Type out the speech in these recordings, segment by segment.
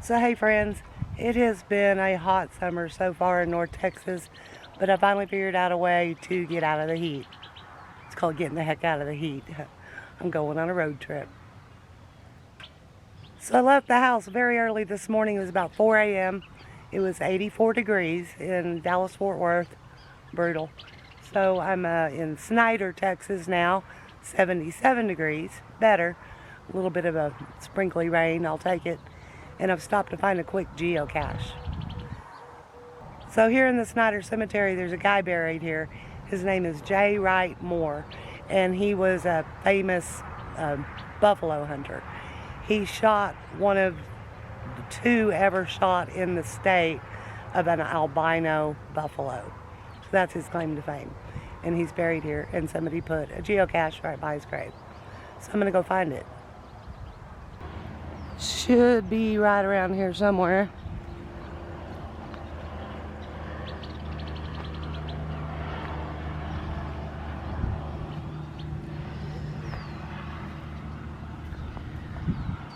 So hey friends, it has been a hot summer so far in North Texas, but I finally figured out a way to get out of the heat. It's called getting the heck out of the heat. I'm going on a road trip. So I left the house very early this morning. It was about 4 a.m. It was 84 degrees in Dallas-Fort Worth. Brutal. So I'm in Snyder, Texas now. 77 degrees. Better. A little bit of a sprinkly rain. I'll take it. And I've stopped to find a quick geocache. So here in the Snyder Cemetery, there's a guy buried here. His name is Wright Moor, and he was a famous buffalo hunter. He shot one of the two ever shot in the state of an albino buffalo. So that's his claim to fame. And he's buried here, and somebody put a geocache right by his grave. So I'm gonna go find it. Should be right around here somewhere.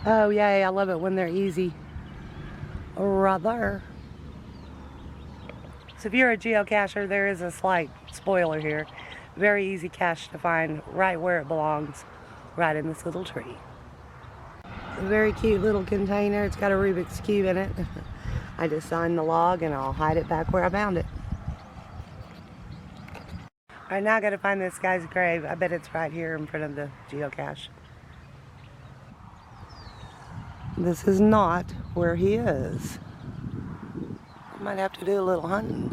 Oh yay, I love it when they're easy. Right there. So if you're a geocacher, there is a slight spoiler here. Very easy cache to find right where it belongs, right in this little tree. A very cute little container. It's got a Rubik's Cube in it. I just signed the log and I'll hide it back where I found it. Alright, now I gotta find this guy's grave. I bet it's right here in front of the geocache. This is not where he is. I might have to do a little hunting.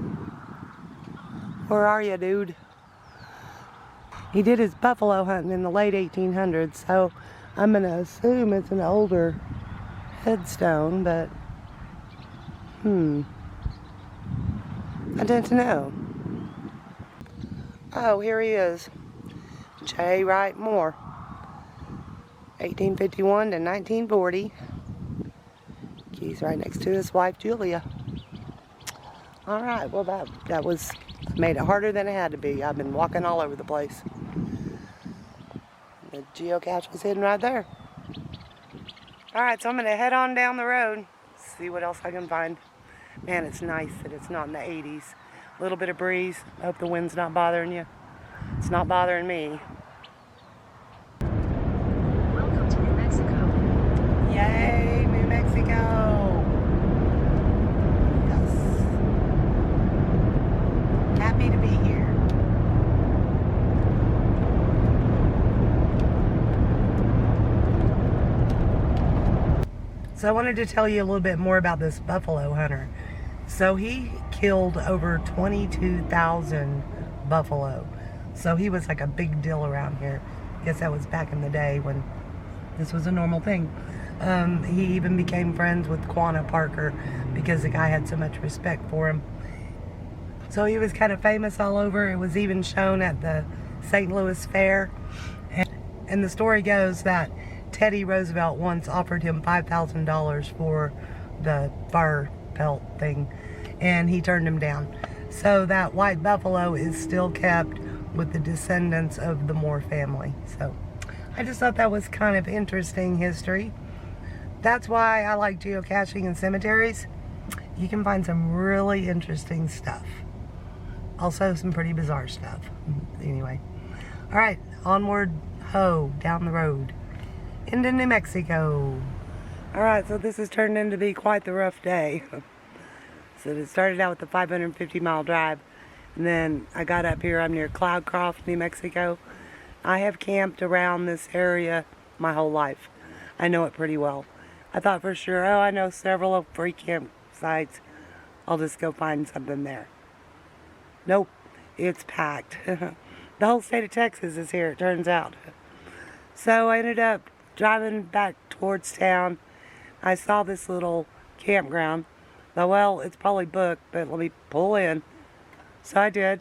Where are you, dude? He did his buffalo hunting in the late 1800s, so I'm gonna assume it's an older headstone, but I don't know. Oh, here he is. J. Wright Moor, 1851 to 1940. He's right next to his wife Julia. All right, well that made it harder than it had to be. I've been walking all over the place. The geocache was hidden right there. Alright, so I'm going to head on down the road, see what else I can find. Man, it's nice that it's not in the 80s. A little bit of breeze. I hope the wind's not bothering you. It's not bothering me. Welcome to New Mexico. Yay, New Mexico! Yes. Happy to be here. So I wanted to tell you a little bit more about this buffalo hunter. So he killed over 22,000 buffalo. So he was like a big deal around here. I guess that was back in the day when this was a normal thing. He even became friends with Quanah Parker because the guy had so much respect for him. So he was kind of famous all over. It was even shown at the St. Louis Fair. And the story goes that Teddy Roosevelt once offered him $5,000 for the fur pelt thing, and he turned him down. So that white buffalo is still kept with the descendants of the Moore family. So I just thought that was kind of interesting history. That's why I like geocaching in cemeteries. You can find some really interesting stuff. Also some pretty bizarre stuff. Anyway. Alright, onward ho, down the road. Into New Mexico. Alright, so this has turned into be quite the rough day. So it started out with a 550-mile drive, and then I got up here. I'm near Cloudcroft, New Mexico. I have camped around this area my whole life. I know it pretty well. I thought for sure, oh, I know several free campsites. I'll just go find something there. Nope, it's packed. The whole state of Texas is here, it turns out. So I ended up driving back towards town. I saw this little campground. Thought, well, it's probably booked, but let me pull in. So I did,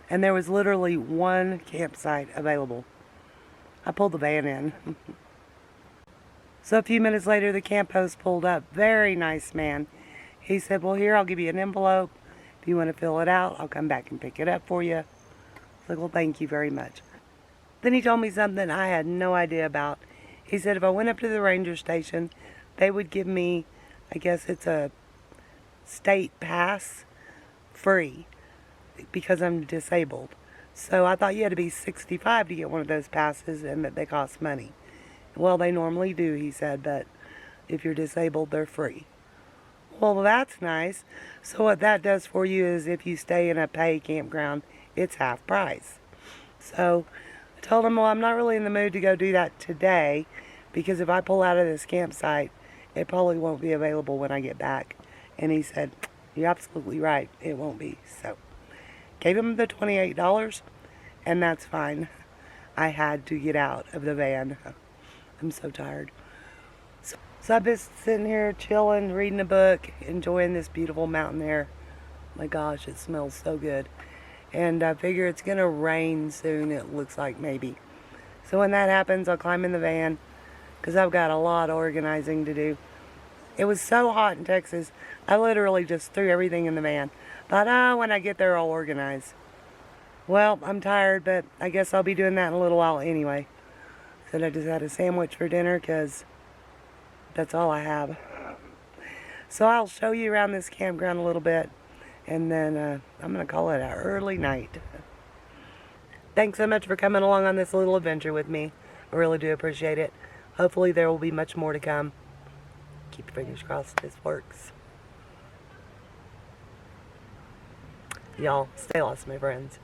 and there was literally one campsite available. I pulled the van in. So a few minutes later, the camp host pulled up. Very nice man. He said, well, here, I'll give you an envelope. If you want to fill it out, I'll come back and pick it up for you. I was like, well, thank you very much. Then he told me something I had no idea about. He said if I went up to the ranger station, they would give me I guess it's a state pass free because I'm disabled. So I thought you had to be 65 to get one of those passes and that they cost money. Well, they normally do, he said, but if you're disabled, they're free. Well, that's nice. So what that does for you is if you stay in a pay campground, it's half price. So I told him, well, I'm not really in the mood to go do that today because if I pull out of this campsite, it probably won't be available when I get back. And he said, you're absolutely right, it won't be. So gave him the $28, and that's fine. I had to get out of the van. I'm so tired. So I've been sitting here chilling, reading a book, enjoying this beautiful mountain air. My gosh, it smells so good. And I figure it's going to rain soon, it looks like maybe. So when that happens, I'll climb in the van because I've got a lot of organizing to do. It was so hot in Texas, I literally just threw everything in the van. Thought, oh, when I get there, I'll organize. Well, I'm tired, but I guess I'll be doing that in a little while anyway. Said I just had a sandwich for dinner because that's all I have. So I'll show you around this campground a little bit, and then I'm going to call it an early night. Thanks so much for coming along on this little adventure with me. I really do appreciate it. Hopefully there will be much more to come. Keep your fingers crossed this works. Y'all, stay lost, my friends.